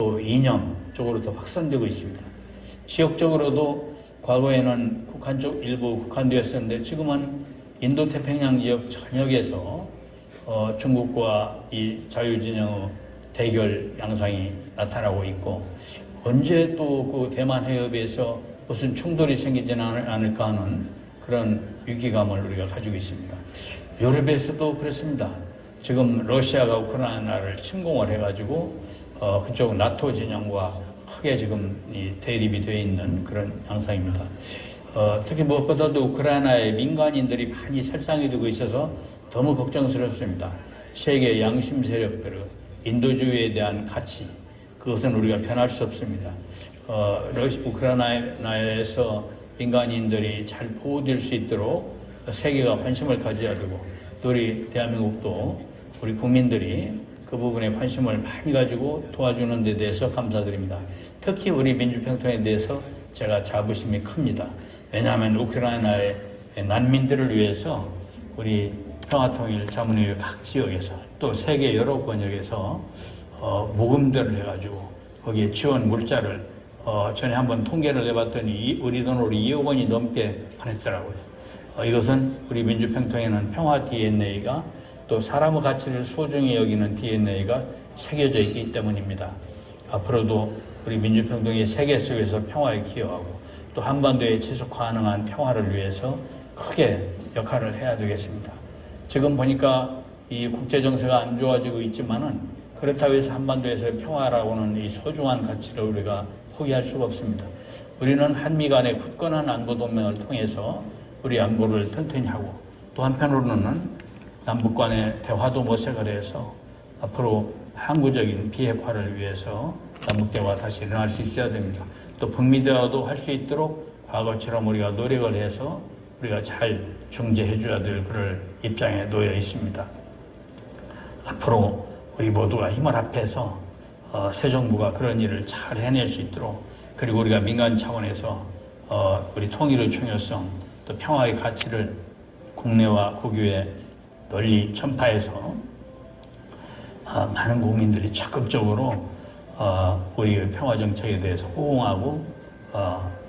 또 이념 쪽으로 더 확산되고 있습니다. 지역적으로도 과거에는 북한 쪽 일부 국한되었었는데 지금은 인도 태평양 지역 전역에서 중국과 이 자유진영의 대결 양상이 나타나고 있고, 언제 또 그 대만 해협에서 무슨 충돌이 생기지는 않을까 하는 그런 위기감을 우리가 가지고 있습니다. 유럽에서도 그렇습니다. 지금 러시아가 우크라이나를 침공을 해가지고 그쪽 나토 진영과 크게 지금 이 대립이 되어 있는 그런 양상입니다. 특히 무엇보다도 우크라이나의 민간인들이 많이 살상이 되고 있어서 너무 걱정스럽습니다. 세계 양심 세력들의 인도주의에 대한 가치, 그것은 우리가 변할 수 없습니다. 우크라이나에서 민간인들이 잘 보호될 수 있도록 세계가 관심을 가져야 되고, 또 우리 대한민국도 우리 국민들이 그 부분에 관심을 많이 가지고 도와주는 데 대해서 감사드립니다. 특히 우리 민주평통에 대해서 제가 자부심이 큽니다. 왜냐하면 우크라이나의 난민들을 위해서 우리 평화통일자문위원회 각 지역에서 또 세계 여러 권역에서 모금들을 해가지고 거기에 지원 물자를 전에 한번 통계를 내봤더니 우리 돈으로 2억 원이 넘게 보냈더라고요. 이것은 우리 민주평통에는 평화 DNA가, 또 사람의 가치를 소중히 여기는 DNA가 새겨져 있기 때문입니다. 앞으로도 우리 민주평통이 세계 속에서 평화에 기여하고 또 한반도의 지속 가능한 평화를 위해서 크게 역할을 해야 되겠습니다. 지금 보니까 이 국제 정세가 안 좋아지고 있지만은 그렇다고 해서 한반도에서의 평화라고는 이 소중한 가치를 우리가 포기할 수가 없습니다. 우리는 한미 간의 굳건한 안보 동맹을 통해서 우리 안보를 튼튼히 하고, 또 한편으로는 남북 간의 대화도 모색을 해서 앞으로 항구적인 비핵화를 위해서 남북 대화 다시 일어날 수 있어야 됩니다. 또 북미 대화도 할 수 있도록 과거처럼 우리가 노력을 해서 우리가 잘 중재해 줘야 될 그럴 입장에 놓여 있습니다. 앞으로 우리 모두가 힘을 합해서 새 정부가 그런 일을 잘 해낼 수 있도록, 그리고 우리가 민간 차원에서 우리 통일의 중요성, 또 평화의 가치를 국내와 국외에 널리 전파해서 많은 국민들이 적극적으로 우리의 평화 정책에 대해서 호응하고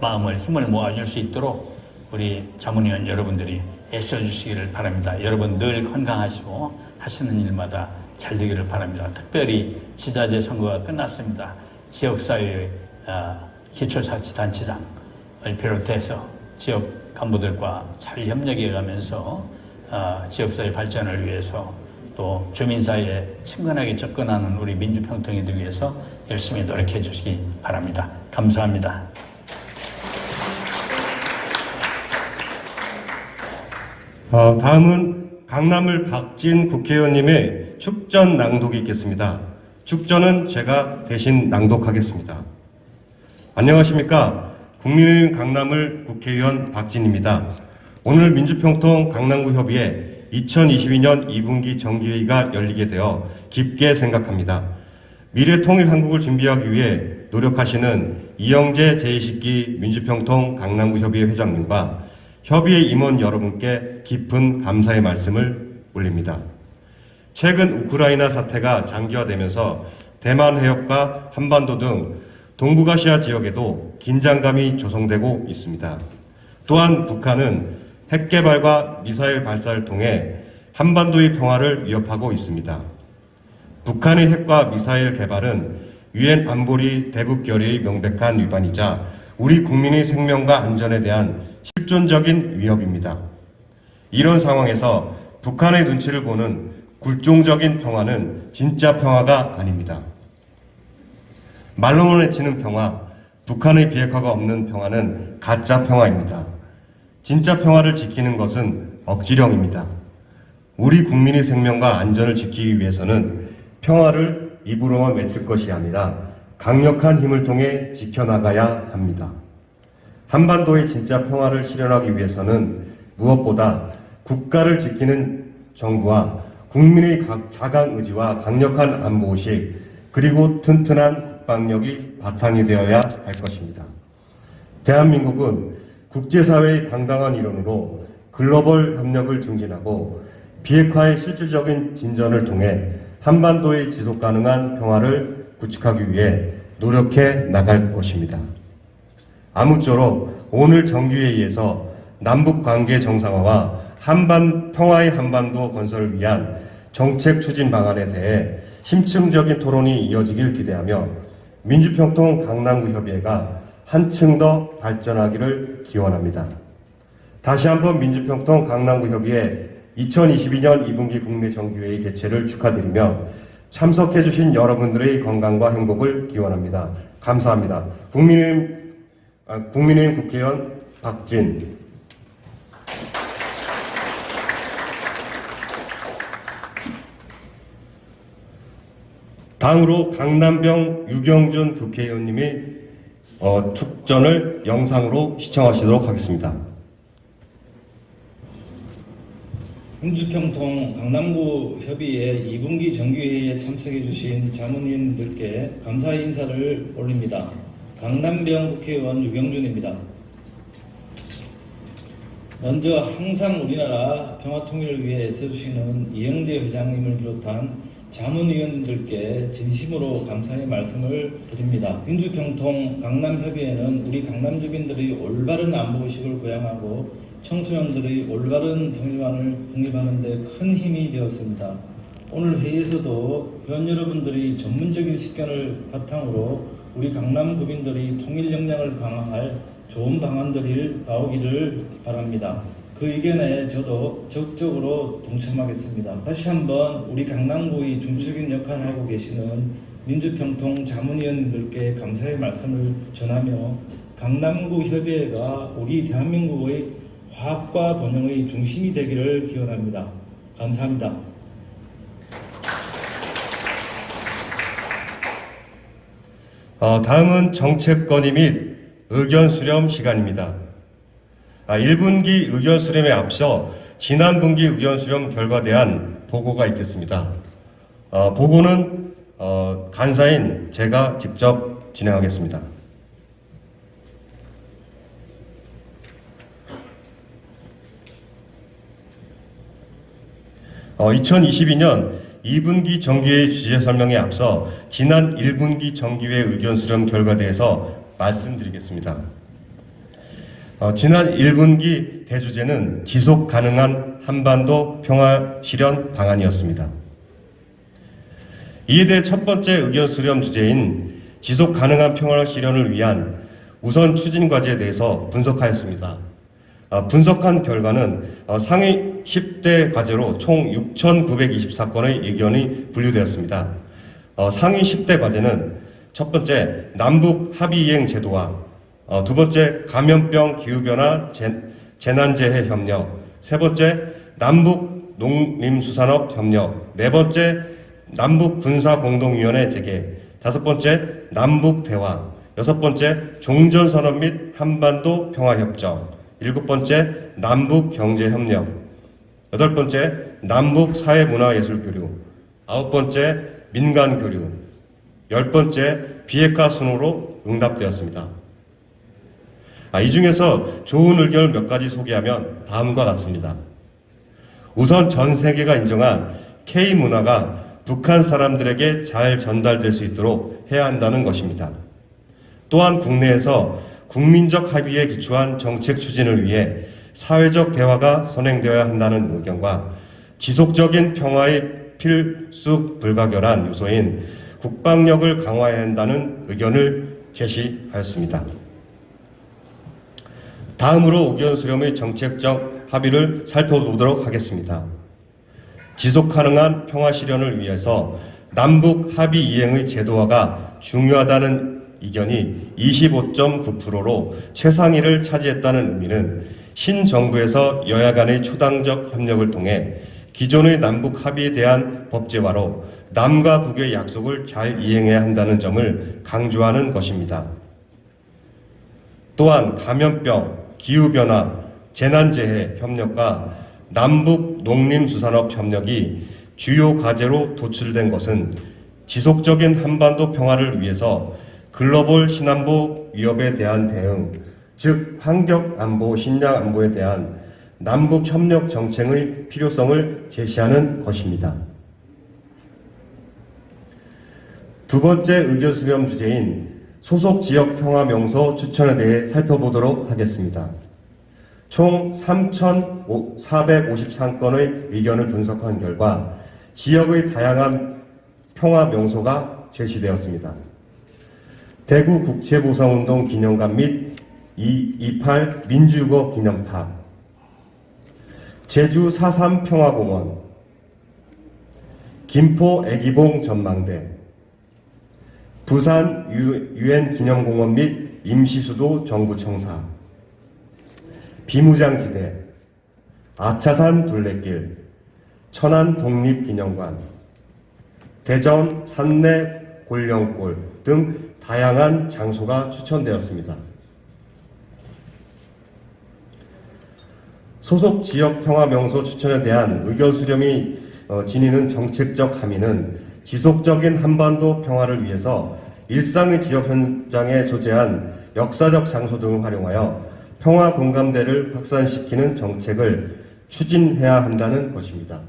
마음을 힘을 모아줄 수 있도록 우리 자문위원 여러분들이 애써주시기를 바랍니다. 여러분 늘 건강하시고 하시는 일마다 잘 되기를 바랍니다. 특별히 지자체 선거가 끝났습니다. 지역사회의 기초자치단체장을 비롯해서 지역 간부들과 잘 협력해가면서 지역사회 발전을 위해서, 또 주민사회에 친근하게 접근하는 우리 민주평통이들 위해서 열심히 노력해 주시기 바랍니다. 감사합니다. 다음은 강남을 박진 국회의원님의 축전 낭독이 있겠습니다. 축전은 제가 대신 낭독하겠습니다. 안녕하십니까. 국민의힘 강남을 국회의원 박진입니다. 오늘 민주평통 강남구 협의회 2022년 2분기 정기회의가 열리게 되어 깊게 생각합니다. 미래통일한국을 준비하기 위해 노력하시는 이영재 제20기 민주평통 강남구 협의회 회장님과 협의회 임원 여러분께 깊은 감사의 말씀을 올립니다. 최근 우크라이나 사태가 장기화되면서 대만 해협과 한반도 등 동북아시아 지역에도 긴장감이 조성되고 있습니다. 또한 북한은 핵 개발과 미사일 발사를 통해 한반도의 평화를 위협하고 있습니다. 북한의 핵과 미사일 개발은 유엔 안보리 대북 결의의 명백한 위반이자 우리 국민의 생명과 안전에 대한 실존적인 위협입니다. 이런 상황에서 북한의 눈치를 보는 굴종적인 평화는 진짜 평화가 아닙니다. 말로만 외치는 평화, 북한의 비핵화가 없는 평화는 가짜 평화입니다. 진짜 평화를 지키는 것은 억지령입니다. 우리 국민의 생명과 안전을 지키기 위해서는 평화를 입으로만 외칠 것이 아니라 강력한 힘을 통해 지켜나가야 합니다. 한반도의 진짜 평화를 실현하기 위해서는 무엇보다 국가를 지키는 정부와 국민의 자강 의지와 강력한 안보의식, 그리고 튼튼한 국방력이 바탕이 되어야 할 것입니다. 대한민국은 국제사회의 당당한 일원으로 글로벌 협력을 증진하고 비핵화의 실질적인 진전을 통해 한반도의 지속가능한 평화를 구축하기 위해 노력해 나갈 것입니다. 아무쪼록 오늘 정기회의에서 남북관계 정상화와 평화의 한반도 건설을 위한 정책 추진 방안에 대해 심층적인 토론이 이어지길 기대하며 민주평통 강남구 협의회가 한층 더 발전하기를 기원합니다. 다시 한번 민주평통 강남구 협의회 2022년 2분기 국내 정기회의 개최를 축하드리며 참석해 주신 여러분들의 건강과 행복을 기원합니다. 감사합니다. 국민의힘 국회의원 박진. 다음으로 강남병 유경준 국회의원님의 축전을 영상으로 시청하시도록 하겠습니다. 민주평통 강남구 협의회 2분기 정기회의에 참석해 주신 자문위원님들께 감사의 인사를 올립니다. 강남병 국회의원 유경준입니다. 먼저 항상 우리나라 평화통일을 위해 애써주시는 이영대 회장님을 비롯한 자문위원들께 진심으로 감사의 말씀을 드립니다. 민주평통 강남협의회는 우리 강남 주민들의 올바른 안보의식을 고양하고 청소년들의 올바른 통일관을 확립하는 데 큰 힘이 되었습니다. 오늘 회의에서도 회원 여러분들의 전문적인 식견을 바탕으로 우리 강남 구민들의 통일 역량을 강화할 좋은 방안들이 나오기를 바랍니다. 그 의견에 저도 적극적으로 동참하겠습니다. 다시 한번 우리 강남구의 중추적인 역할을 하고 계시는 민주평통 자문위원님들께 감사의 말씀을 전하며 강남구 협의회가 우리 대한민국의 화합과 번영의 중심이 되기를 기원합니다. 감사합니다. 다음은 정책 건의 및 의견 수렴 시간입니다. 1분기 의견 수렴에 앞서 지난 분기 의견 수렴 결과에 대한 보고가 있겠습니다. 보고는 간사인 제가 직접 진행하겠습니다. 2022년 2분기 정기회의 주제 설명에 앞서 지난 1분기 정기회 의견 수렴 결과에 대해서 말씀드리겠습니다. 지난 1분기 대주제는 지속 가능한 한반도 평화 실현 방안이었습니다. 이에 대해 첫 번째 의견 수렴 주제인 지속 가능한 평화 실현을 위한 우선 추진 과제에 대해서 분석하였습니다. 분석한 결과는 상위 10대 과제로 총 6,924건의 의견이 분류되었습니다. 상위 10대 과제는 첫 번째 남북 합의 이행 제도화, 두 번째 감염병 기후변화 재난재해 협력, 세 번째 남북 농림수산업 협력, 네 번째 남북 군사공동위원회 재개, 다섯 번째 남북 대화, 여섯 번째 종전선언 및 한반도 평화협정, 일곱 번째 남북 경제협력, 여덟 번째 남북 사회문화예술교류, 아홉 번째 민간교류, 열 번째 비핵화 순으로 응답되었습니다. 이 중에서 좋은 의견을 몇 가지 소개하면 다음과 같습니다. 우선 전 세계가 인정한 K문화가 북한 사람들에게 잘 전달될 수 있도록 해야 한다는 것입니다. 또한 국내에서 국민적 합의에 기초한 정책 추진을 위해 사회적 대화가 선행되어야 한다는 의견과 지속적인 평화의 필수 불가결한 요소인 국방력을 강화해야 한다는 의견을 제시하였습니다. 다음으로 의견 수렴의 정책적 합의를 살펴보도록 하겠습니다. 지속 가능한 평화 실현을 위해서 남북 합의 이행의 제도화가 중요하다는 의견이 25.9%로 최상위를 차지했다는 의미는 신정부에서 여야 간의 초당적 협력을 통해 기존의 남북 합의에 대한 법제화로 남과 북의 약속을 잘 이행해야 한다는 점을 강조하는 것입니다. 또한 감염병, 기후변화, 재난재해 협력과 남북 농림수산업 협력이 주요 과제로 도출된 것은 지속적인 한반도 평화를 위해서 글로벌 신안보 위협에 대한 대응, 즉 환경안보, 식량안보에 대한 남북 협력 정책의 필요성을 제시하는 것입니다. 두 번째 의견 수렴 주제인 소속 지역 평화 명소 추천에 대해 살펴보도록 하겠습니다. 총 3,453건의 의견을 분석한 결과 지역의 다양한 평화 명소가 제시되었습니다. 대구 국제보상운동 기념관 및 228 민주유거 기념탑, 제주 4.3 평화공원, 김포 애기봉 전망대, 부산 유엔 기념공원 및 임시수도 정부청사, 비무장지대, 아차산 둘레길, 천안 독립기념관, 대전 산내 골령골 등 다양한 장소가 추천되었습니다. 소속 지역 평화 명소 추천에 대한 의견 수렴이 지니는 정책적 함의는 지속적인 한반도 평화를 위해서 일상의 지역 현장에 조재한 역사적 장소 등을 활용하여 평화 공감대를 확산시키는 정책을 추진해야 한다는 것입니다.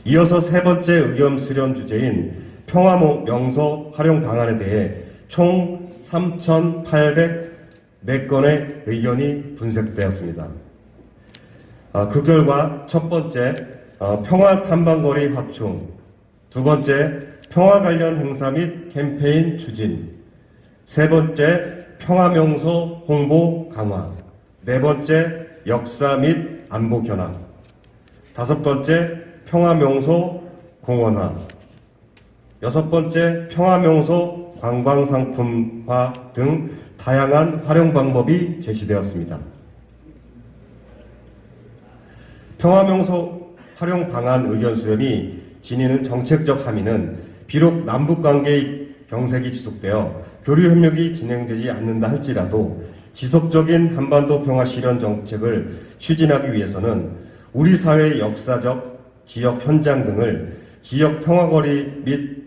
이어서 세 번째 의견 수렴 주제인 평화 명소 활용 방안에 대해 총 3,804건의 의견이 분석되었습니다. 그 결과 첫 번째, 평화 탐방거리 확충, 두 번째, 평화 관련 행사 및 캠페인 추진, 세 번째, 평화 명소 홍보 강화, 네 번째, 역사 및 안보 견학, 다섯 번째, 평화 명소 공원화, 여섯 번째, 평화 명소 관광 상품화 등 다양한 활용 방법이 제시되었습니다. 평화 명소 활용 방안 의견 수렴이 지니는 정책적 함의는 비록 남북 관계의 경색이 지속되어 교류 협력이 진행되지 않는다 할지라도 지속적인 한반도 평화 실현 정책을 추진하기 위해서는 우리 사회의 역사적 지역 현장 등을 지역 평화거리 및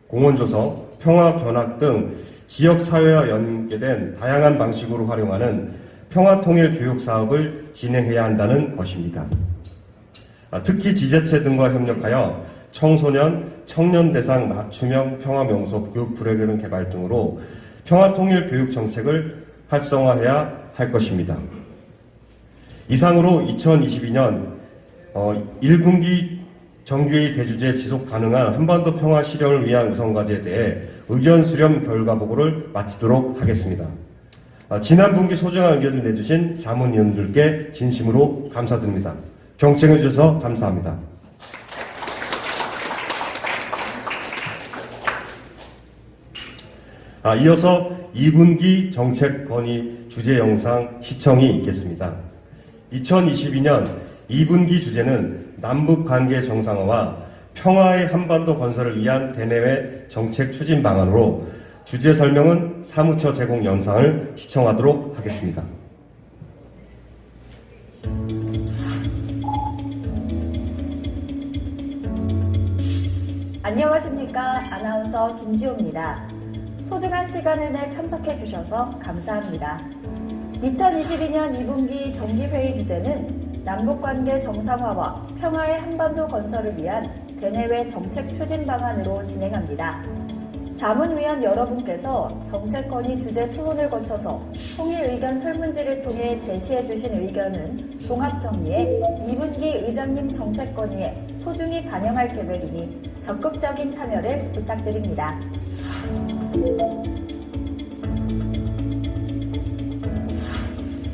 공원조서, 평화견학 등 지역 사회와 연계된 다양한 방식으로 활용하는 평화통일 교육 사업을 진행해야 한다는 것입니다. 특히 지자체 등과 협력하여 청소년, 청년 대상 맞춤형 평화명소 교육 프로그램 개발 등으로 평화통일 교육 정책을 활성화해야 할 것입니다. 이상으로 2022년 1분기 정기회의 대주제 지속 가능한 한반도 평화 실현을 위한 우선과제에 대해 의견 수렴 결과 보고를 마치도록 하겠습니다. 지난 분기 소중한 의견을 내주신 자문위원들께 진심으로 감사드립니다. 경청해 주셔서 감사합니다. 이어서 2분기 정책 건의 주제 영상 시청이 있겠습니다. 2022년 2분기 주제는 남북관계 정상화와 평화의 한반도 건설을 위한 대내외 정책 추진 방안으로 주제 설명은 사무처 제공 영상을 시청하도록 하겠습니다. 안녕하십니까. 아나운서 김지호입니다. 소중한 시간을 내 참석해 주셔서 감사합니다. 2022년 2분기 정기회의 주제는 남북관계 정상화와 평화의 한반도 건설을 위한 대내외 정책 추진 방안으로 진행합니다. 자문위원 여러분께서 정책 건의 주제 토론을 거쳐서 통일 의견 설문지를 통해 제시해 주신 의견은 종합 정리해 2분기 의장님 정책 건의에 소중히 반영할 계획이니 적극적인 참여를 부탁드립니다.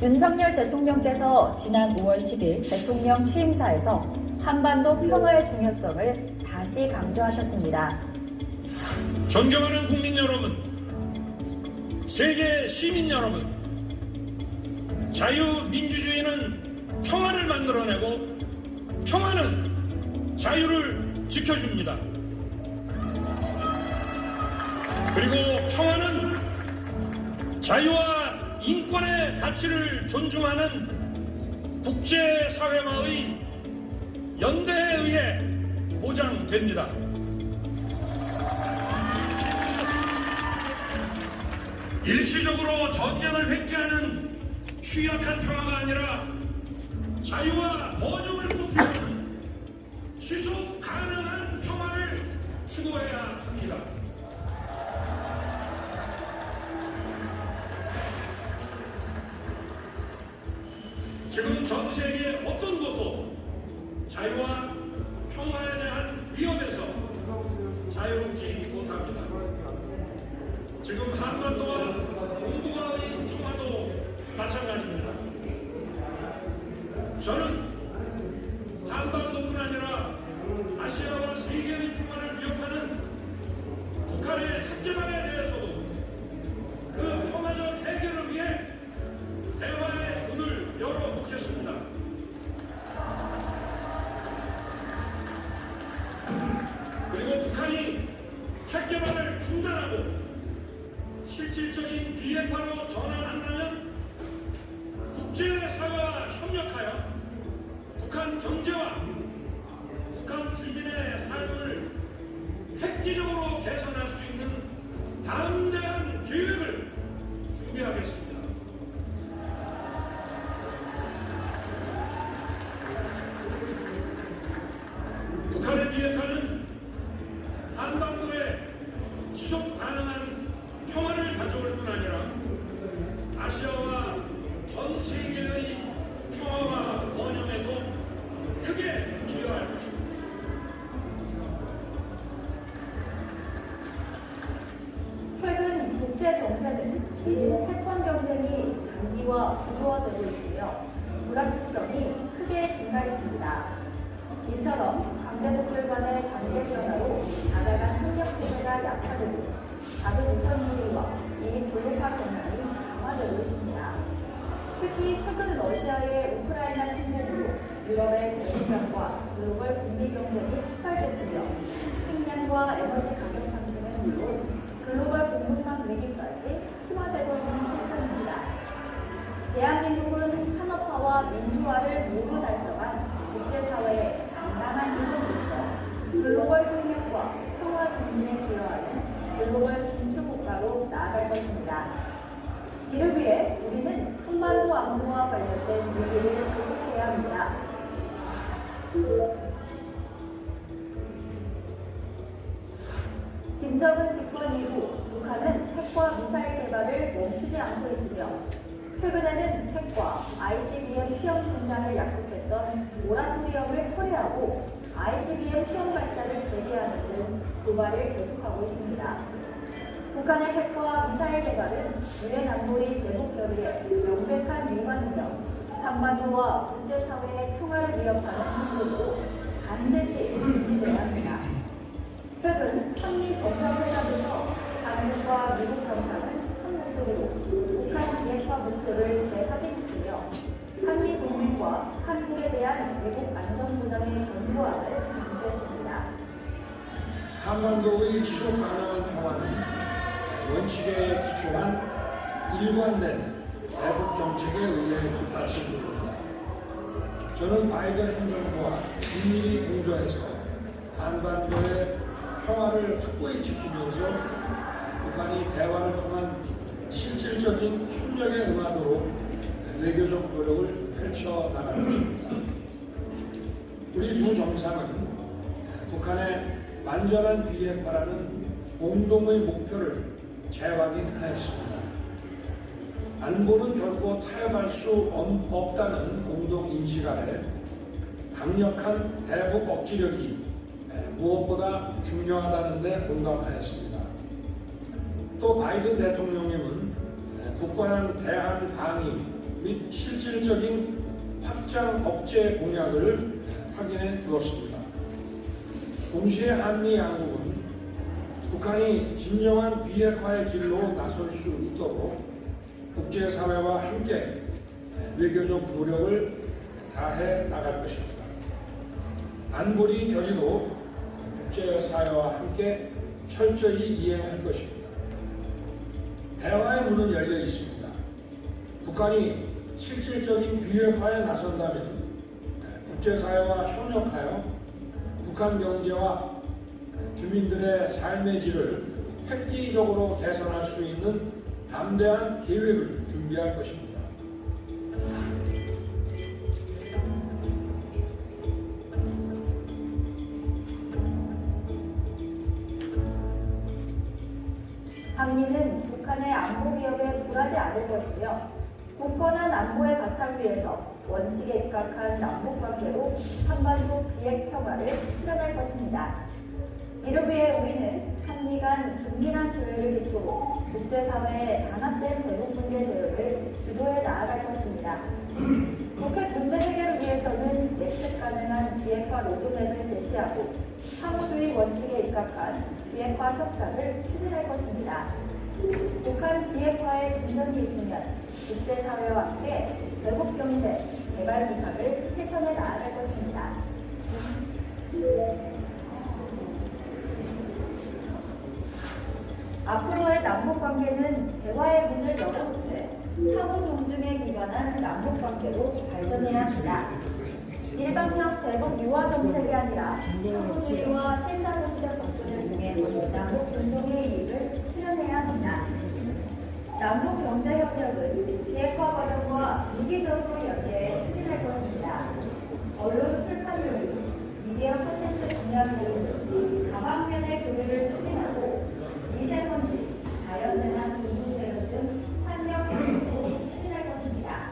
윤석열 대통령께서 지난 5월 10일 대통령 취임사에서 한반도 평화의 중요성을 다시 강조하셨습니다. 존경하는 국민 여러분, 세계 시민 여러분, 자유민주주의는 평화를 만들어내고 평화는 자유를 지켜줍니다. 그리고 평화는 자유와 인권의 가치를 존중하는 국제사회와의 연대에 의해 보장됩니다. 일시적으로 전쟁을 획기하는 취약한 평화가 아니라 자유와 번영을 꿈꾸는 지속 가능한 평화를 추구해야 합니다. 지금 전 세계 어떤 것도 자유와 평화에 대한 위협에서 자유롭지 못합니다. 지금 한반도와 동북아의 평화도 마찬가지입니다. 저는 한반도뿐 아니라 아시아와 세계의 평화를 위협하는 북한의 핵개발에 대해서도 그 평화적 해결을 위해 대화의 문을 열어보겠습니다. 그리고 북한이 핵개발을 중단하고 실질적인 비핵화로 전환한다면 국제사회와 협력하여 북한 경제와 북한 주민의 삶을 획기적으로 개선할 수 있는 담대한 계획을 준비하겠습니다. 북한의 비핵화는 한반도에 지속 가능한 평화를 가져올 뿐 아니라 아시아와 전 세계의 평화와 번영에도 크게 기여할 것입니다. 최근 국제 정세는 미중 패권 경쟁이 장기화 구조화되고 있으며 불확실성이 크게 증가했습니다. 이처럼 강대국들 간의 관계 변화로 다자간 협력 체제가 약화되고 자국 우선주의와 이익 블록화 경향이 강화되고 있습니다. 특히 최근 러시아의 우크라이나 침공으로 유럽의 재무장과 글로벌 국미 경쟁이 촉발됐으며 식량과 에너지 가격 상승은 물론 글로벌 공급망 위기까지 심화되고 있는 실정입니다. 대한민국은 산업화와 민주화를 모두 달성한 국제사회의 당당한 일원으로서 글로벌 협력과 평화 증진에 기여하는 글로벌 중추국가로 나아갈 것입니다. 이를 위해 우리는 한반도 안보와 관련된 위기를 극복해야 합니다. 김정은 집권 이후 북한은 핵과 미사일 개발을 멈추지 않고 있으며 최근에는 핵과 ICBM 시험 중단을 약속했던 모라토리엄을 철회하고 ICBM 시험 발사를 재개하는 등 도발을 계속하고 있습니다. 북한의 핵과 미사일 개발은 유엔 안보리 대북 결의의 명백한 위반이며 한반도와 국제사회의 평화를 위협하는 행동으로 반드시 중지돼야 합니다. 최근 한미 정상회담에서 한국과 미국 정상은 한 목소리로 북한 비핵화 목표를 재확인했으며 한미 동맹과 한국에 대한 미국 안전보장의 권고함을 강조했습니다. 한반도의 지속 가능한 평화는 원칙에 기초한 일관된 대북 정책에 의해 뒷받침됩니다. 저는 바이든 행정부와 긴밀히 공조해서 한반도의 평화를 확고히 지키면서 북한이 대화를 통한 실질적인 협력에 응하도록 외교적 노력을 펼쳐 나갈 것입니다. 우리 두 정상은 북한의 완전한 비핵화라는 공동의 목표를 재확인하였습니다. 안보는 결코 타협할 수 없다는 공동 인식 아래 강력한 대북 억지력이 무엇보다 중요하다는 데 공감하였습니다. 또 바이든 대통령님은 굳건한 대한 방위 및 실질적인 확장 억제 공약을 확인해 두었습니다. 동시에 한미 양국은 북한이 진정한 비핵화의 길로 나설 수 있도록 국제사회와 함께 외교적 노력을 다해 나갈 것입니다. 안보리 결의도 국제사회와 함께 철저히 이행할 것입니다. 대화의 문은 열려 있습니다. 북한이 실질적인 비핵화에 나선다면 국제사회와 협력하여 북한 경제와 주민들의 삶의 질을 획기적으로 개선할 수 있는 담대한 계획을 준비할 것입니다. 한미는 북한의 안보 위협에 굴하지 않을 것이며 굳건한 안보의 바탕 위에서 원칙에 입각한 남북관계로 한반도 비핵평화를 실현할 것입니다. 이를 위해 우리는 한미 간 긴밀한 조율을 기초로 국제사회의 단합된 대북 문제 대응을 주도해 나아갈 것입니다. 북핵 문제 해결을 위해서는 예측 가능한 비핵화 로드맵을 제시하고 상호주의 원칙에 입각한 비핵화 협상을 추진할 것입니다. 북한 비핵화에 진전이 있으면 국제사회와 함께 대북 경제, 개발 구상을 실천해 나아갈 것입니다. 앞으로의 남북관계는 대화의 문을 열어놓되 상호 존중에 기반한 남북관계로 발전해야 합니다. 일방적 대북 유화 정책이 아니라 상호주의와 실사도시적 접근을 통해 남북 공동의 이익을 실현해야 합니다. 남북 경제협력은 비핵화 과정과 유기적으로 연계해 추진할 것입니다. 언론 출판 교육, 미디어 콘텐츠 분야 교육 등 다방면의 교육을 추진하고 미세먼지, 자연재난 공동대응 등 환경 교육도 추진할 것입니다.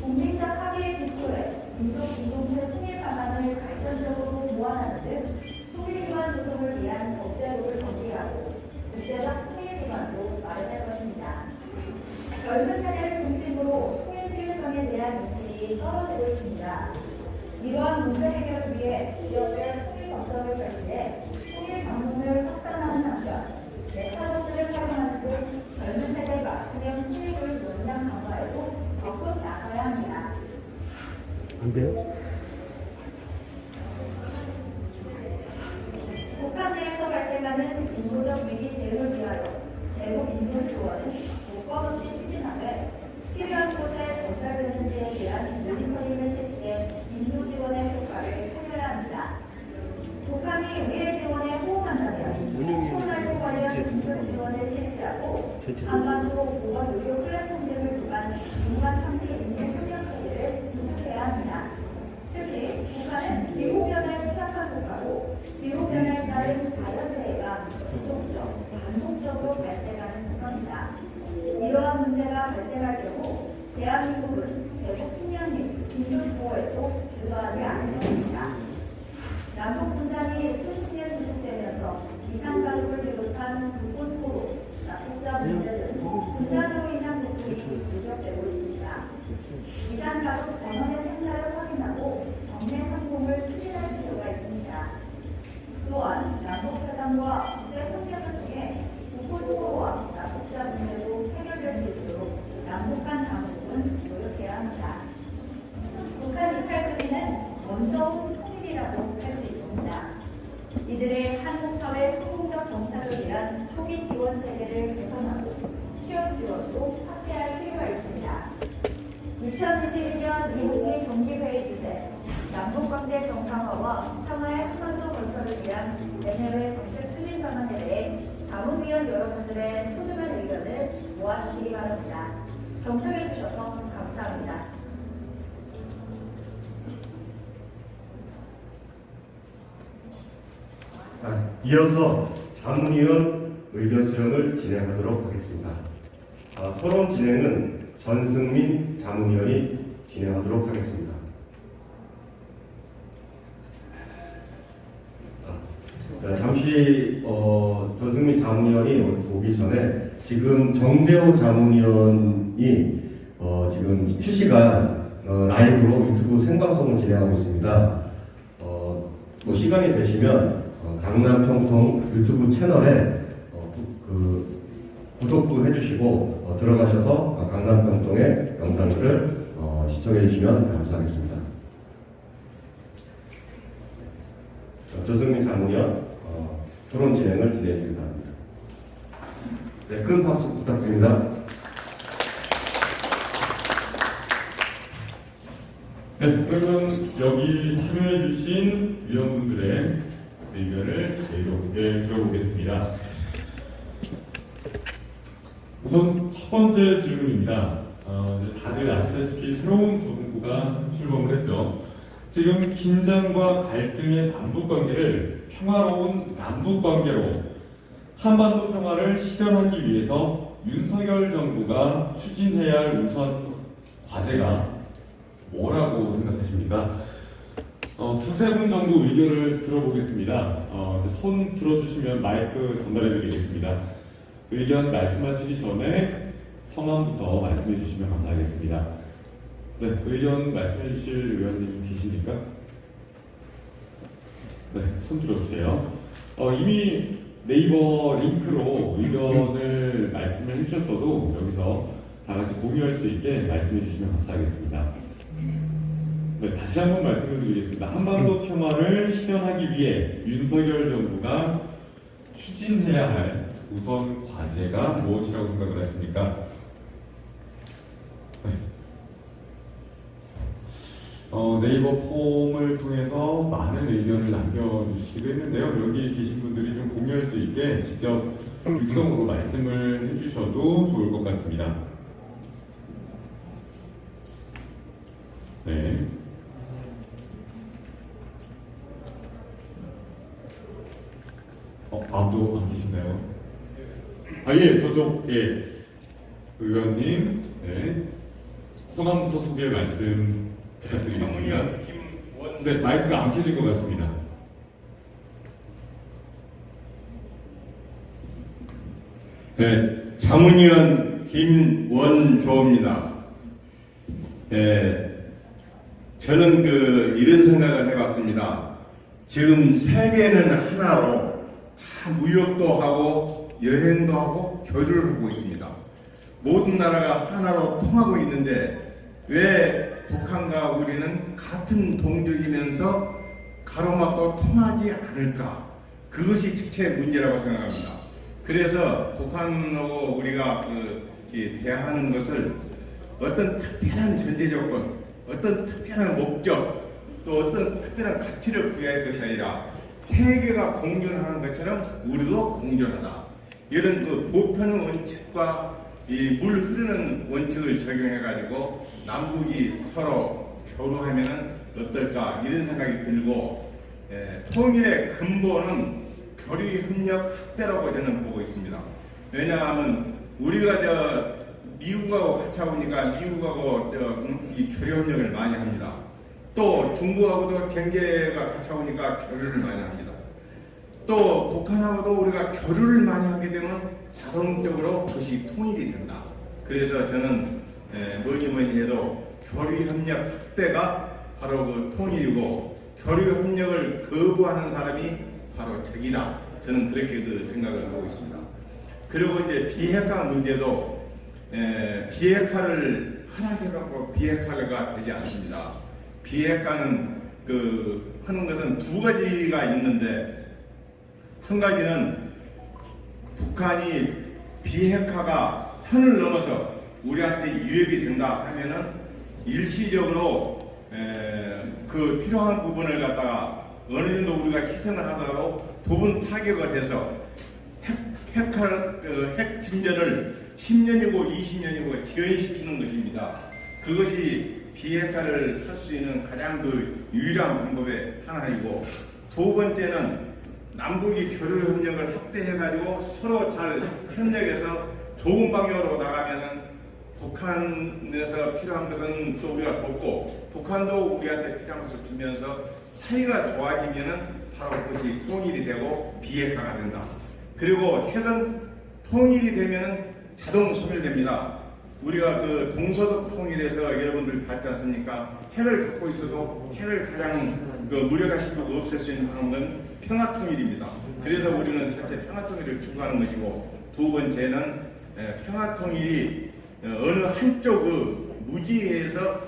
국민적 합의의 기초에 민족 공동체 통일 방안을 발전적으로 보완하는 등 통일 기반 조성을 위한 법제도를 정비하고 국제적 통일 기반도 마련할 것입니다. 젊은 세대를 중심으로 통일 필요성에 대한 인식이 떨어지고 있습니다. 이러한 문제 해결을 위해 지역의 통일 법정을 설치해 통일 방문을 확산하는 한편 메타버스를 활용하는 등 젊은 세대 맞춤형 통일교육 역량 강화에도 적극 나서야 합니다. 안 돼요? 북한 내에서 발생하는 인도적 위기 대응을 위하여 대북 인도 지원은 조건 없이 추진하되 필요한 곳에 전달되는지에 대한 모니터링을 실시해 인도 지원의 효과를 살려야 합니다. 북한이 우리의 지원에 호응한다면 코로나19 관련 인도 지원을 실시하고 한반도 보건 의료 플랫폼 등을 통한 민간 상시 인도 협력 체계를 구축해야 합니다. 특히 북한은 기후변화에 취약한 국가로 기후변화에 따른 자연재해가 지속적, 반복적으로 발생하는 국가입니다. 이러한 문제가 발생할 경우 대한민국은 대북 측면 및 긴급 보호에도 주저하지 않을 것입니다. 남북 분단이 수십 년 지속되면서 이산가족을 비롯한 국군 포로, 낙국자 문제 등 분단으로 인한 고통이 누적되고 있습니다. 이산가족 전원의 생사를 확인하고 정례 상봉을 추진할 필요가 있습니다. 또한 남북회담과 국제협력을 통해 국군 포로와 낙국자 문제도 해결될 수 있도록 남북 간 당국은 노력해야 합니다. 북한 이탈주의는 먼저운 통일이라고 할 수 있습니다. 이들의 한국 사회 성공적 정착을 위한 초기 지원 체계를 개선하고 취업 지원도 확대할 필요가 있습니다. 2022년 2분기 정기회의 주제 남북관계 정상화와 평화의 한반도 건설을 위한 내년의 정책 추진 방안에 대해 자문위원 여러분들의 소중한 의견을 모아주시기 바랍니다. 경청해 주셔서 감사합니다. 이어서 자문위원 의견 수렴을 진행하도록 하겠습니다. 토론 진행은 전승민 자문위원이 진행하도록 하겠습니다. 잠시 전승민 자문위원이 오기 전에 지금 정재호 자문위원이 지금 실시간 라이브로 유튜브 생방송을 진행하고 있습니다. 뭐 시간이 되시면 강남평통 유튜브 채널에 구독도 해주시고 들어가셔서 강남평통의 영상들을 시청해 주시면 감사하겠습니다. 조승민 자문위원 토론 진행을 진행해 주기 바랍니다. 네, 큰 박수 부탁드립니다. 네, 그러면 여기 참여해주신 위원분들의 의견을 자유롭게 들어보겠습니다. 우선 첫 번째 질문입니다. 다들 아시다시피 새로운 정부가 출범을 했죠. 지금 긴장과 갈등의 남북관계를 평화로운 남북관계로 한반도 평화를 실현하기 위해서 윤석열 정부가 추진해야 할 우선 과제가 뭐라고 생각하십니까? 두세 분 정도 의견을 들어보겠습니다. 이제 손 들어주시면 마이크 전달해 드리겠습니다. 의견 말씀하시기 전에 성함부터 말씀해 주시면 감사하겠습니다. 네, 의견 말씀해 주실 의원님 계십니까? 네, 손 들어주세요. 이미 네이버 링크로 의견을 말씀을 해주셨어도 여기서 다 같이 공유할 수 있게 말씀해 주시면 감사하겠습니다. 네, 다시 한번 말씀을 드리겠습니다. 한반도 평화를 실현하기 위해 윤석열 정부가 추진해야 할 우선 과제가 무엇이라고 생각을 하십니까? 네. 네이버 폼을 통해서 많은 의견을 남겨주시기도 했는데요. 여기 계신 분들이 좀 공유할 수 있게 직접 육성으로 말씀을 해주셔도 좋을 것 같습니다. 네. 아무도 안 계신가요? 예, 저쪽, 예. 의원님, 네. 성함부터 소개 말씀 부탁드리겠습니다. 네, 마이크가 안 켜진 것 같습니다. 네, 자문위원 김원조입니다. 저는 이런 생각을 해봤습니다. 지금 세계는 하나로 다 무역도 하고 여행도 하고 교류를 하고 있습니다. 모든 나라가 하나로 통하고 있는데 왜 북한과 우리는 같은 동족이면서 가로막고 통하지 않을까? 그것이 직체 문제라고 생각합니다. 그래서 북한하고 우리가 대화하는 것을 어떤 특별한 전제 조건, 어떤 특별한 목적, 또 어떤 특별한 가치를 부여할 것이 아니라 세계가 공존하는 것처럼 우리도 공존하다. 이런 보편의 원칙과 이 물 흐르는 원칙을 적용해가지고 남북이 서로 교류하면은 어떨까 이런 생각이 들고 통일의 근본은 교류협력 확대라고 저는 보고 있습니다. 왜냐하면 우리가 미국하고 같이 하니까 미국하고 이 교류협력을 많이 합니다. 또 중국하고도 경제가 같이 하니까 교류를 많이 합니다. 또 북한하고도 우리가 교류를 많이 하게 되면 자동적으로 그것이 통일이 된다. 그래서 저는 뭐니 해도 교류협력 확대가 바로 그 통일이고 교류협력을 거부하는 사람이 바로 적이다. 저는 그렇게 생각을 하고 있습니다. 그리고 이제 비핵화 문제도 비핵화를 허락해갖고 비핵화가 되지 않습니다. 비핵화는 하는 것은 두 가지가 있는데 한 가지는 북한이 비핵화가 선을 넘어서 우리한테 위협이 된다 하면은 일시적으로 그 필요한 부분을 갖다가 어느 정도 우리가 희생을 하더라도 부분 타격을 해서 핵 진전을 10년이고 20년이고 지연시키는 것입니다. 그것이 비핵화를 할 수 있는 가장 유일한 방법의 하나이고, 두 번째는 남북이 교류협력을 확대해가지고 서로 잘 협력해서 좋은 방향으로 나가면은 북한에서 필요한 것은 또 우리가 돕고 북한도 우리한테 필요한 것을 주면서 사이가 좋아지면은 바로 그것이 통일이 되고 비핵화가 된다. 그리고 핵은 통일이 되면은 자동 소멸됩니다. 우리가 동서독 통일에서 여러분들 봤지 않습니까? 핵을 갖고 있어도 핵을 가장 무력화시키고 없앨 수 있는 방법은 평화통일입니다. 그래서 우리는 첫째 평화통일을 추구하는 것이고, 두 번째는 평화통일이 어느 한쪽 무지에서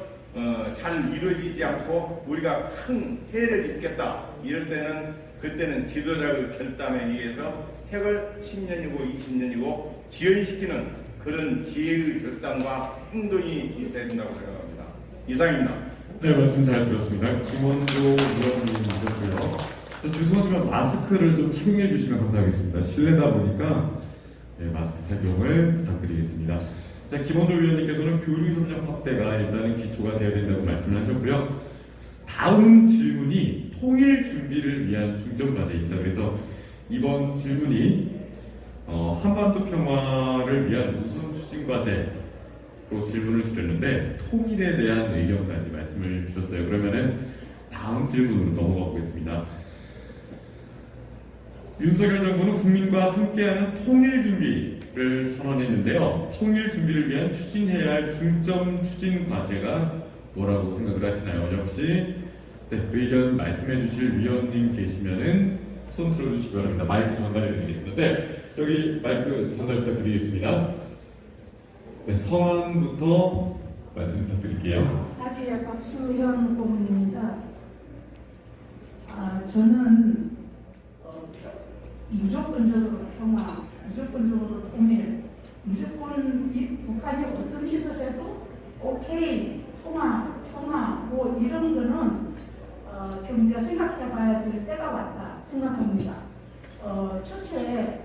잘 이루어지지 않고 우리가 큰 해를 입겠다 이럴 때는 그때는 지도자의 결단에 의해서 핵을 10년이고 20년이고 지연시키는 그런 지혜의 결단과 행동이 있어야 된다고 생각합니다. 이상입니다. 네, 말씀 잘 들었습니다. 김원조 의원님이셨고요. 죄송하지만 마스크를 좀 착용해 주시면 감사하겠습니다. 실내다 보니까 마스크 착용을 부탁드리겠습니다. 자, 김원조 의원님께서는 교류협력 확대가 일단은 기초가 되어야 된다고 말씀을 하셨고요. 다음 질문이 통일 준비를 위한 중점 과제입니다. 그래서 이번 질문이 한반도 평화를 위한 우선 추진 과제 질문을 드렸는데 통일에 대한 의견까지 말씀을 주셨어요. 그러면은 다음 질문으로 넘어가 보겠습니다. 윤석열 정부는 국민과 함께하는 통일 준비를 선언했는데요. 통일 준비를 위한 추진해야 할 중점 추진 과제가 뭐라고 생각을 하시나요? 역시 의견 말씀해 주실 위원님 계시면은 손 들어주시기 바랍니다. 마이크 전달해 드리겠습니다. 네, 여기 마이크 전달 부탁드리겠습니다. 네, 성함부터 말씀 부탁드릴게요. 사주의 박수현 고문입니다. 저는 무조건적으로 평화, 무조건적으로 통일, 무조건 이 북한이 어떤 짓을 해도 오케이, 통화 뭐 이런 거는 좀 우리가 생각해봐야 될 때가 왔다 생각합니다. 첫째,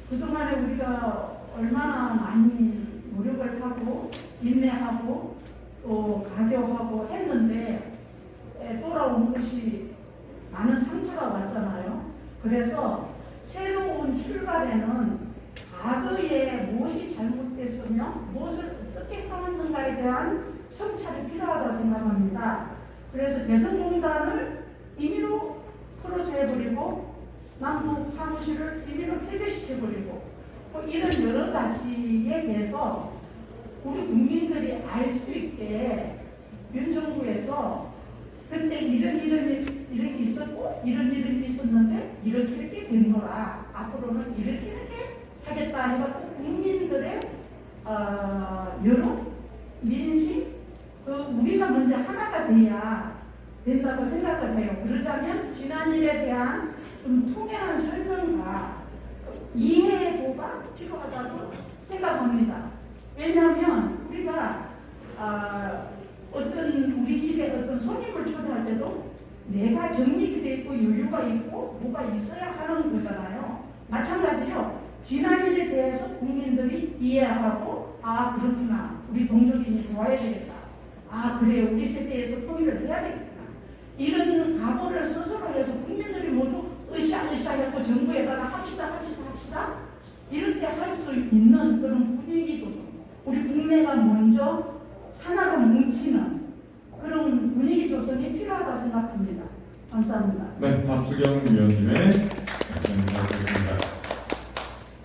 그동안에 우리가 얼마나 많이 노력을 하고 인내하고 또 가교하고 했는데 돌아온 것이 많은 상처가 왔잖아요. 그래서 새로운 출발에는 과거에 무엇이 잘못됐으며 무엇을 어떻게 하는가에 대한 성찰이 필요하다고 생각합니다. 그래서 개성공단을 임의로 크로스 해버리고 남북 사무실을 임의로 폐쇄시켜버리고 뭐 이런 여러 가지에 대해서 우리 국민들이 알 수 있게 윤 정부에서 그때 이런 일이 있었고 이런 일이 있었는데 이렇게 된 거라 앞으로는 이렇게 하겠다 해갖고 국민들의 여론, 민심, 우리가 먼저 하나가 돼야 된다고 생각을 해요. 그러자면 지난 일에 대한 좀 통쾌한 설명과 이해도가 필요하다고 생각합니다. 왜냐하면 우리가 우리 집에 어떤 손님을 초대할 때도 내가 정리돼 있고 여유가 있고 뭐가 있어야 하는 거잖아요. 마찬가지로 지난 일에 대해서 국민들이 이해하고 그렇구나. 우리 동족인이 좋아야 되겠다. 그래 우리 세대에서 통일을 해야 되겠구나. 이런 각오를 스스로 해서 국민들이 모두 으쌰으쌰하고 정부에다가 합시다 이렇게 할 수 있는 그런 분위기 조성, 우리 국내가 먼저 하나로 뭉치는 그런 분위기 조성이 필요하다고 생각합니다. 감사합니다. 네, 박수경 위원님의 말씀 감사드립니다.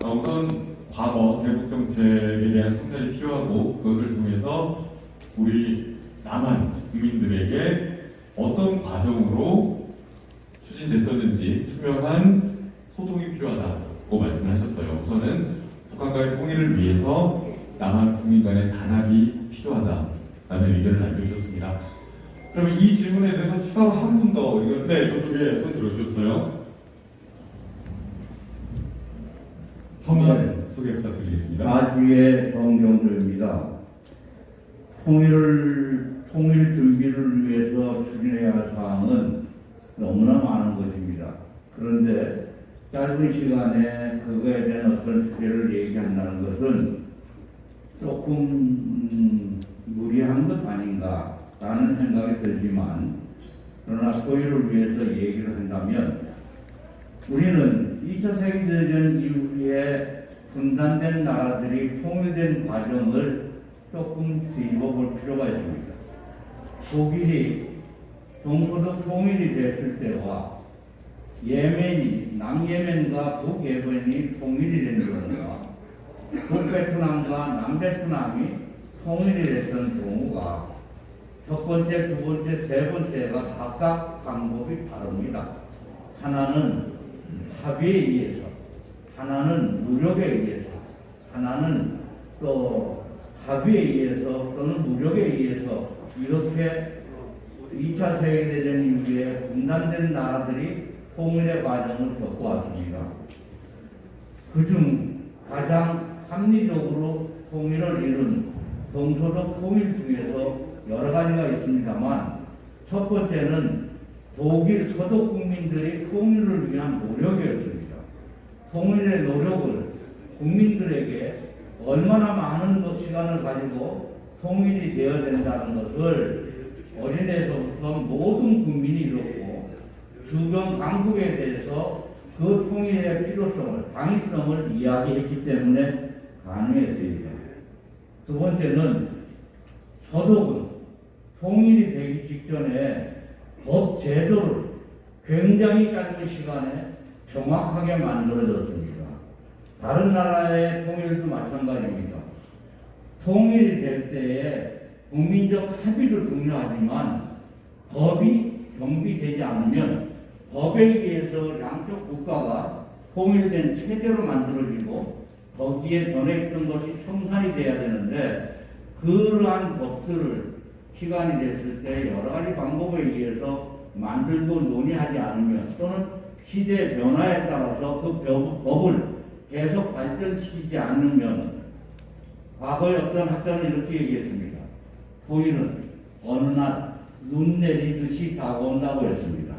우선 과거 대북 정책에 대한 성찰이 필요하고 그것을 통해서 우리 남한 국민들에게 어떤 과정으로 추진됐었는지 투명한 소통이 필요하다고 말씀하셨어요. 우선은 북한과의 통일을 위해서 남한 국민 간의 단합이 필요하다라는 의견을 남겨주셨습니다. 그러면 이 질문에 대해서 추가로 한 분 더 의견, 네, 저쪽에 손 들어주셨어요. 성함 소개 부탁드리겠습니다. 아주의 정경조입니다. 통일 준비를 위해서 추진해야 할 사항은 너무나 많은 것입니다. 그런데 짧은 시간에 그거에 대한 어떤 추계를 얘기한다는 것은 조금 무리한 것 아닌가라는 생각이 들지만, 그러나 통일을 위해서 얘기를 한다면 우리는 2차 세계대전 이후에 분단된 나라들이 통일된 과정을 조금 뒤집어 볼 필요가 있습니다. 독일이 동서독 통일이 됐을 때와 남예멘과 북예멘이 통일이 된 경우가, 북베트남과 남베트남이 통일이 됐던 경우가 첫 번째, 두 번째, 세 번째가 각각 방법이 다릅니다. 하나는 합의에 의해서, 하나는 무력에 의해서, 하나는 또 합의에 의해서 또는 무력에 의해서 이렇게 2차 세계대전 이후에 분단된 나라들이 통일의 과정을 겪어왔습니다. 그중 가장 합리적으로 통일을 이룬 동서독 통일 중에서 여러 가지가 있습니다만, 첫 번째는 독일 서독 국민들이 통일을 위한 노력이었습니다. 통일의 노력을 국민들에게 얼마나 많은 시간을 가지고 통일이 되어야 된다는 것을 어린애에서부터 모든 국민이 이뤘고, 주변 강국에 대해서 그 통일의 필요성을, 당위성을 이야기했기 때문에 가능했습니다. 두 번째는 더더군 통일이 되기 직전에 법 제도를 굉장히 짧은 시간에 정확하게 만들어졌습니다. 다른 나라의 통일도 마찬가지입니다. 통일이 될 때에 국민적 합의도 중요하지만 법이 정비되지 않으면 법에 의해서 양쪽 국가가 통일된 체제로 만들어지고 거기에 전에 있던 것이 청산이 돼야 되는데 그러한 법들을 시간이 됐을 때 여러 가지 방법에 의해서 만들고 논의하지 않으면 또는 시대 변화에 따라서 그 법을 계속 발전시키지 않으면 과거에 어떤 학자는 이렇게 얘기했습니다. 통일은 어느 날 눈 내리듯이 다가온다고 했습니다.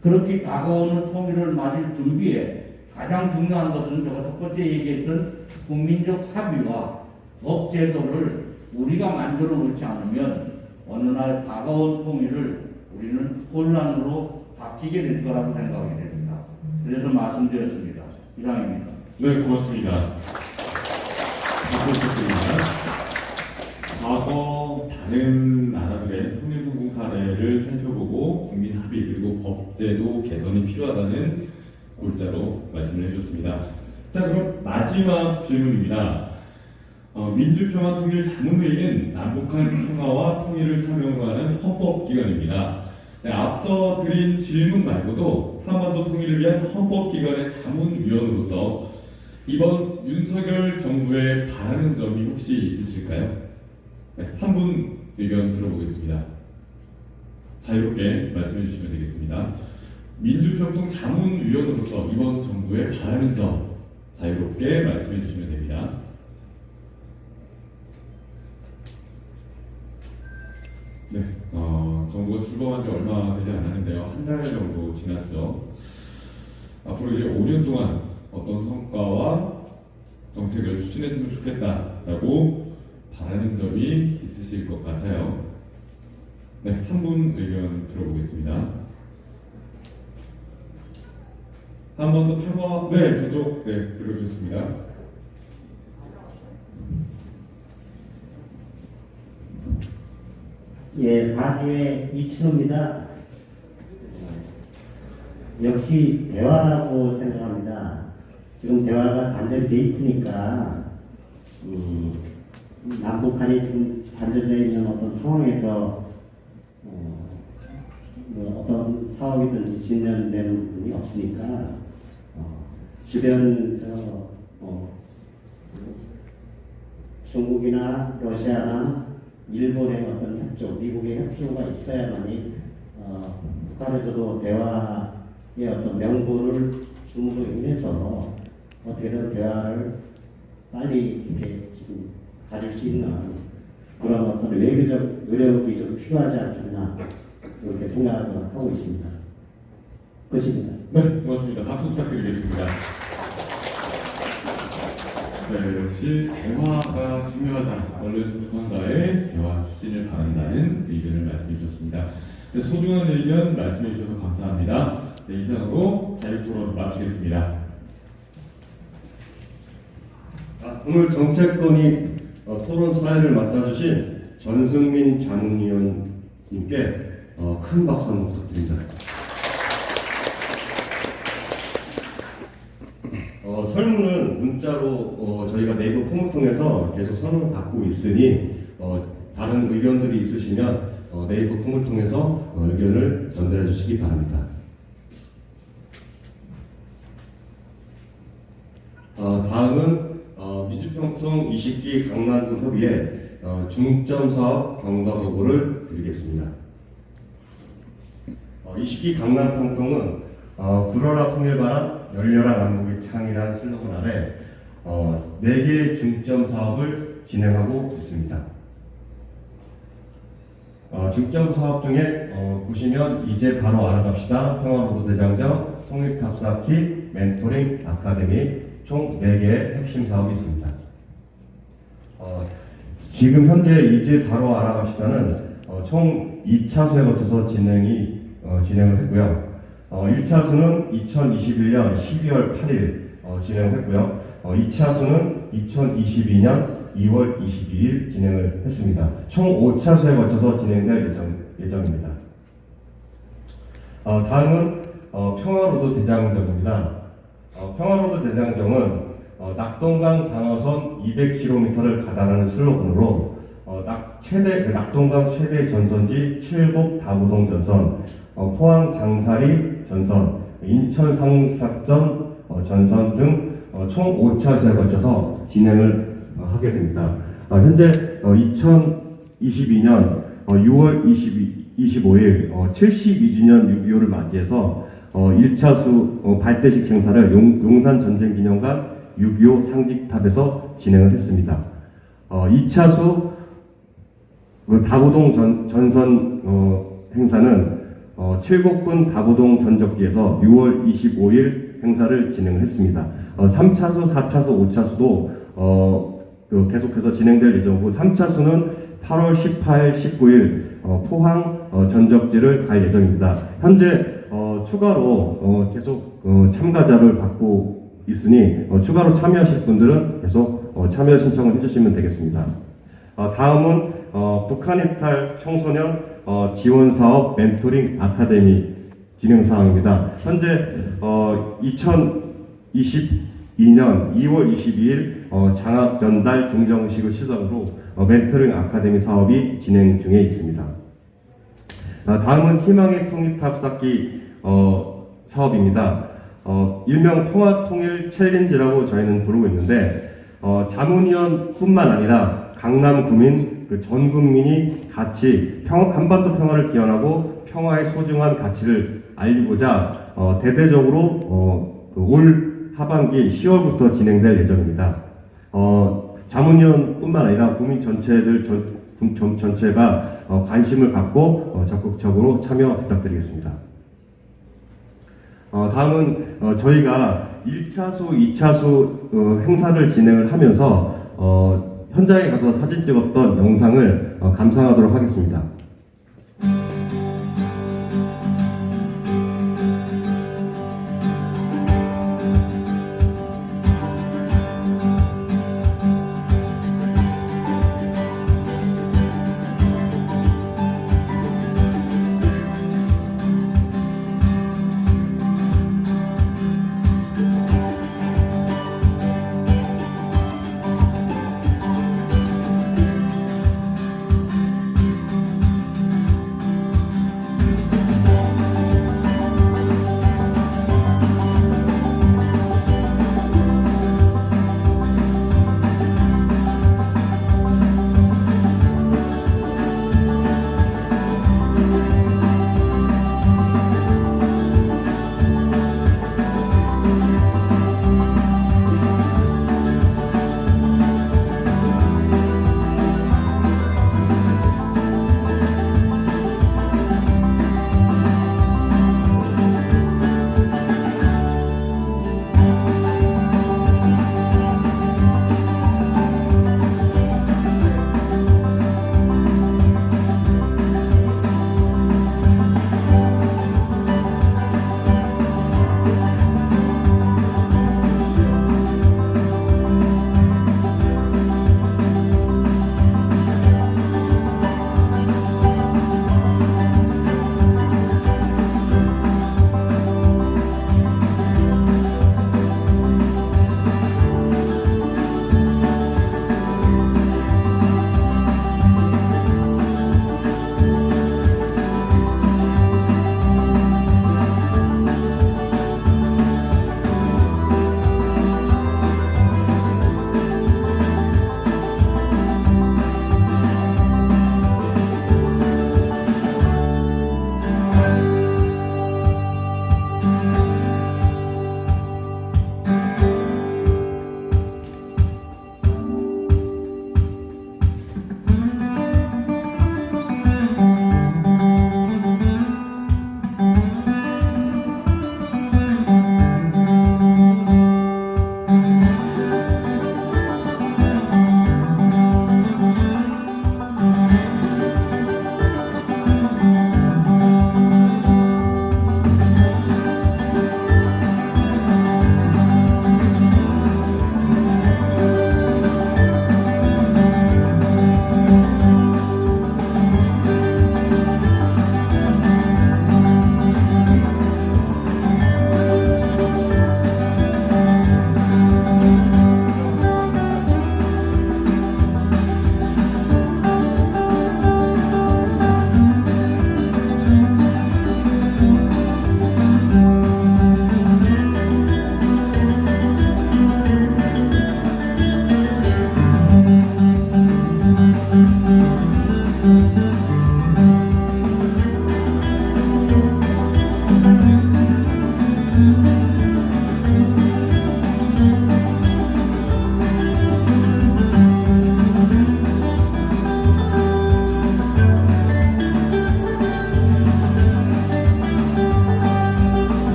그렇게 다가오는 통일을 맞을 준비에 가장 중요한 것은 제가 첫 번째 얘기했던 국민적 합의와 법 제도를 우리가 만들어 놓지 않으면 어느 날 다가온 통일을 우리는 혼란으로 바뀌게 될 거라고 생각이 됩니다. 그래서 말씀드렸습니다. 이상입니다. 네, 고맙습니다. 과거 다른 나라들의 통일 성공 사례를 살펴보고 국민 합의 그리고 법제도 개선이 필요하다는 골자로 말씀을 해주셨습니다. 자, 그럼 마지막 질문입니다. 민주평화통일자문회의는 남북한 평화와 통일을 사명으로 하는 헌법기관입니다. 네, 앞서 드린 질문 말고도 한반도 통일을 위한 헌법기관의 자문위원으로서 이번 윤석열 정부에 바라는 점이 혹시 있으실까요? 네, 한 분 의견 들어보겠습니다. 자유롭게 말씀해 주시면 되겠습니다. 민주평통 자문위원으로서 이번 정부에 바라는 점 자유롭게 말씀해 주시면 됩니다. 네, 정부가 출범한 지 얼마 되지 않았는데요. 한 달 정도 지났죠. 앞으로 이제 5년 동안 어떤 성과와 정책을 추진했으면 좋겠다라고 바라는 점이 있으실 것 같아요. 네, 한 분 의견 들어보겠습니다. 한 번 더 평화, 네, 저쪽, 네, 들어주셨습니다. 예, 사주의 이춘호입니다. 역시 대화라고 생각합니다. 지금 대화가 단절이 돼 있으니까 남북한이 지금 단절되어 있는 어떤 상황에서 어떤 사업이든지 진전되는 부분이 없으니까 주변 중국이나 러시아나 일본의 어떤 협조, 미국의 협조가 있어야만이 북한에서도 대화의 어떤 명분을 줌으로 인해서 어떻게든 대화를 빨리 이렇게 지금 가질 수 있는 그런 어떤 외교적 노력이 좀 필요하지 않겠나 그렇게 생각을 하고 있습니다. 끝입니다. 네, 고맙습니다. 박수 부탁드리겠습니다. 네, 역시 대화가 중요하다. 얼른 북한과의 대화 추진을 바란다는 의견을 말씀해 주셨습니다. 네, 소중한 의견 말씀해 주셔서 감사합니다. 네, 이상으로 자유토론 마치겠습니다. 오늘 정책권이 토론 사회를 맡아주신 전승민 자문위원님께 큰 박수 한번 부탁드립니다. 설문은 문자로 저희가 네이버 폼을 통해서 계속 설문을 받고 있으니 다른 의견들이 있으시면 네이버 폼을 통해서 의견을 전달해 주시기 바랍니다. 다음은 민주평통 20기 강남구 협의회 중점 사업 경과 보고를 드리겠습니다. 20기 강남평통은 불어라 통일바람 열려라 남북의 창이라는 슬로건 아래 4개의 중점 사업을 진행하고 있습니다. 중점 사업 중에 보시면 이제 바로 알아갑시다, 평화로드대장정, 통일탑쌓기, 멘토링, 아카데미 총 4개의 핵심 사업이 있습니다. 지금 현재 이제 바로 알아갑시다는 총 2차수에 거쳐서 진행을 했고요. 1차수는 2021년 12월 8일 진행을 했고요. 2차수는 2022년 2월 22일 진행을 했습니다. 총 5차수에 거쳐서 진행될 예정입니다. 다음은 평화로드 대장정입니다. 평화로드 대장정은 낙동강 방어선 200km를 가다라는 슬로건으로 낙동강 최대 전선지 칠곡 다부동 전선, 포항 장사리 전선, 인천 상삭전 전선 등 총 5차수에 거쳐서 진행을 하게 됩니다. 현재 2022년 6월 25일 72주년 6.25를 맞이해서 1차수 발대식 행사를 용산전쟁기념관 6.25 상직탑에서 진행을 했습니다. 2차수 다부동 전선 행사는 칠곡군 다부동 전적지에서 6월 25일 행사를 진행을 했습니다. 3차수, 4차수, 5차수도 계속해서 진행될 예정이고 3차수는 8월 18, 19일 포항 전적지를 갈 예정입니다. 현재 추가로 계속 참가자를 받고 있으니 추가로 참여하실 분들은 계속 참여 신청을 해주시면 되겠습니다. 다음은 북한 이탈 청소년 지원사업 멘토링 아카데미 진행 사항입니다. 현재 2022년 2월 22일 장학 전달 증정식을 시작으로 멘토링 아카데미 사업이 진행 중에 있습니다. 다음은 희망의 통일탑 쌓기 사업입니다. 일명 통합통일 챌린지라고 저희는 부르고 있는데 자문위원뿐만 아니라 강남 구민 전 국민이 같이 한반도 평화를 기원하고 평화의 소중한 가치를 알리고자 대대적으로 올 하반기 10월부터 진행될 예정입니다. 자문위원뿐만 아니라 국민 전체가 관심을 갖고 적극적으로 참여 부탁드리겠습니다. 다음은 저희가 1차수, 2차수 행사를 진행을 하면서 현장에 가서 사진 찍었던 영상을 감상하도록 하겠습니다.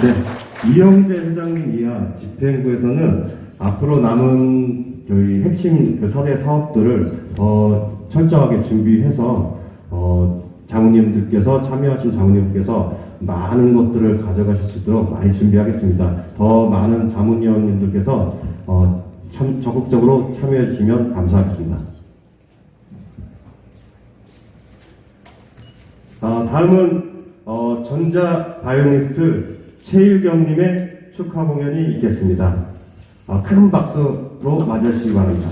네, 이영재 회장님 이하 집행부에서는 앞으로 남은 저희 핵심 그 4대 사업들을 더 철저하게 준비해서 장모님들께서 참여하신 장모님께서 많은 것들을 가져가실 수 있도록 많이 준비하겠습니다. 더 많은 자문위원님들께서 적극적으로 참여해 주시면 감사하겠습니다. 다음은 전자바이오니스트 최유경님의 축하 공연이 있겠습니다. 큰 박수로 맞아주시기 바랍니다.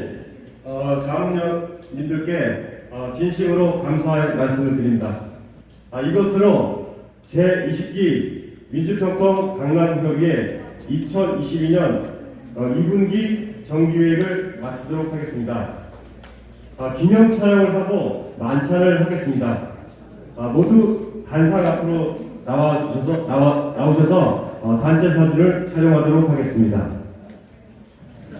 해주신 자문위원님들께 진심으로 감사의 말씀을 드립니다. 이것으로 제20기 민주평통 강남구협의회 2022년 2분기 정기회의를 마치도록 하겠습니다. 기념 촬영을 하고 만찬을 하겠습니다. 모두 단상 앞으로 나오셔서 단체 사진을 촬영하도록 하겠습니다.